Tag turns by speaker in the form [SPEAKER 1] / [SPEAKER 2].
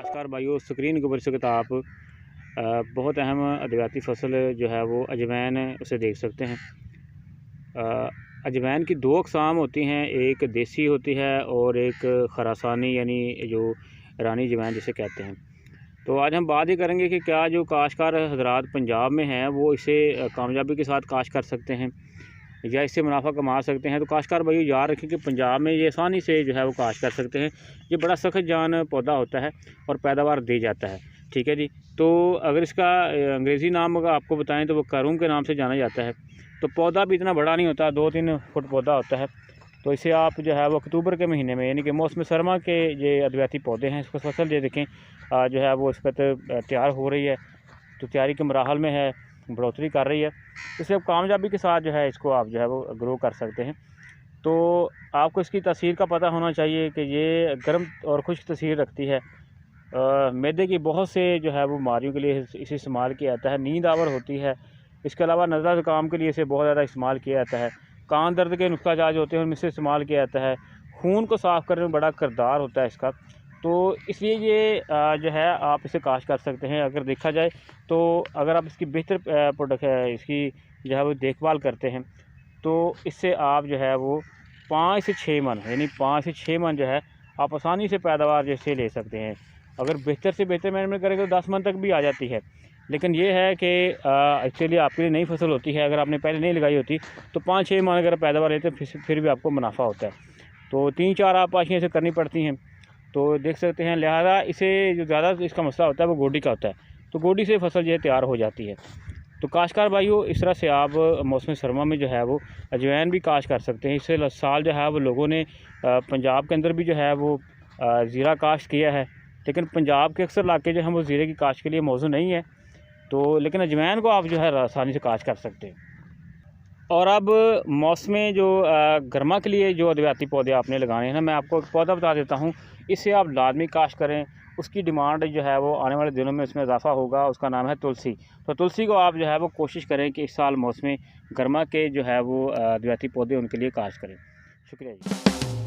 [SPEAKER 1] नमस्कार भाइयों, स्क्रीन के ऊपर सकते आप बहुत अहम अद्वियाती फसल जो है वो अजवाइन, उसे देख सकते हैं। अजवाइन की दो अक़साम होती हैं, एक देसी होती है और एक खरासानी यानी जो रानी अजवाइन जिसे कहते हैं। तो आज हम बात ही करेंगे कि क्या जो काश्तकार हज़रात पंजाब में हैं वो इसे कामयाबी के साथ काश्त कर सकते हैं या इससे मुनाफा कमा सकते हैं। तो काश्तकार भाई याद रखें कि पंजाब में ये आसानी से जो है वो काश्त कर सकते हैं। ये बड़ा सख्त जान पौधा होता है और पैदावार दे जाता है, ठीक है जी। तो अगर इसका अंग्रेज़ी नाम अगर आपको बताएं तो वो करूम के नाम से जाना जाता है। तो पौधा भी इतना बड़ा नहीं होता, 2-3 फुट पौधा होता है। तो इसे आप जो है वो अक्टूबर के महीने में यानी कि मौसम सरमा के ये अद्वियाती पौधे हैं, इसको फसल ये देखें जो है वो इस पर तैयार हो रही है, तो तैयारी के मराहल में है, बढ़ोतरी कर रही है। इसे अब कामयाबी के साथ जो है इसको आप जो है वो ग्रो कर सकते हैं। तो आपको इसकी तासीर का पता होना चाहिए कि ये गर्म और खुश्क तासीर रखती है। मैदे की बहुत से जो है वो बीमारियों के लिए इसे इस्तेमाल किया जाता है। नींद आवर होती है। इसके अलावा नज़र ज़ुकाम के लिए इसे बहुत ज़्यादा इस्तेमाल किया जाता है। कान दर्द के नुस्खा जाज होते हैं उनमें से इस्तेमाल किया जाता है। खून को साफ़ करने में बड़ा किरदार होता है इसका। तो इसलिए ये जो है आप इसे काश्त कर सकते हैं। अगर देखा जाए तो अगर आप इसकी बेहतर प्रोडक्ट इसकी जो है वो देखभाल करते हैं तो इससे आप जो है वो 5 से 6 मन यानी 5 से 6 मन जो है आप आसानी से पैदावार जैसे ले सकते हैं। अगर बेहतर से बेहतर मैनेजमेंट करेंगे तो 10 मन तक भी आ जाती है। लेकिन ये है कि एक्चुअली आपके लिए नई फसल होती है, अगर आपने पहले नहीं लगाई होती तो 5-6 मन अगर पैदावार लेते फिर भी आपको मुनाफा होता है। तो 3-4 आपाशियाँ इसे करनी पड़ती हैं। तो देख सकते हैं, लिहाजा इसे जो ज़्यादा इसका मसला होता है वो गोडी का होता है। तो गोडी से फसल ये तैयार हो जाती है। तो काश्तकार भाइयों, इस तरह से आप मौसम सरमा में जो है वो अजवाइन भी काश्त कर सकते हैं। इससे साल जो है वो लोगों ने पंजाब के अंदर भी जो है वो ज़ीरा काश्त किया है, लेकिन पंजाब के अक्सर इलाके जो हैं वो ज़ीरे की काश्त के लिए मौजूद नहीं है। तो लेकिन अजवाइन को आप जो है आसानी से काश्त कर सकते हैं। और अब मौसम जो गर्मा के लिए जो अद्वियाती पौधे आपने लगाने हैं ना, मैं आपको एक पौधा बता देता हूँ, इसे आप लाजमी काश्त करें। उसकी डिमांड जो है वो आने वाले दिनों में उसमें इजाफा होगा। उसका नाम है तुलसी। तो तुलसी को आप जो है वो कोशिश करें कि इस साल मौसम गर्मा के जो है वो अद्वियाती पौधे उनके लिए काश्त करें। शुक्रिया जी।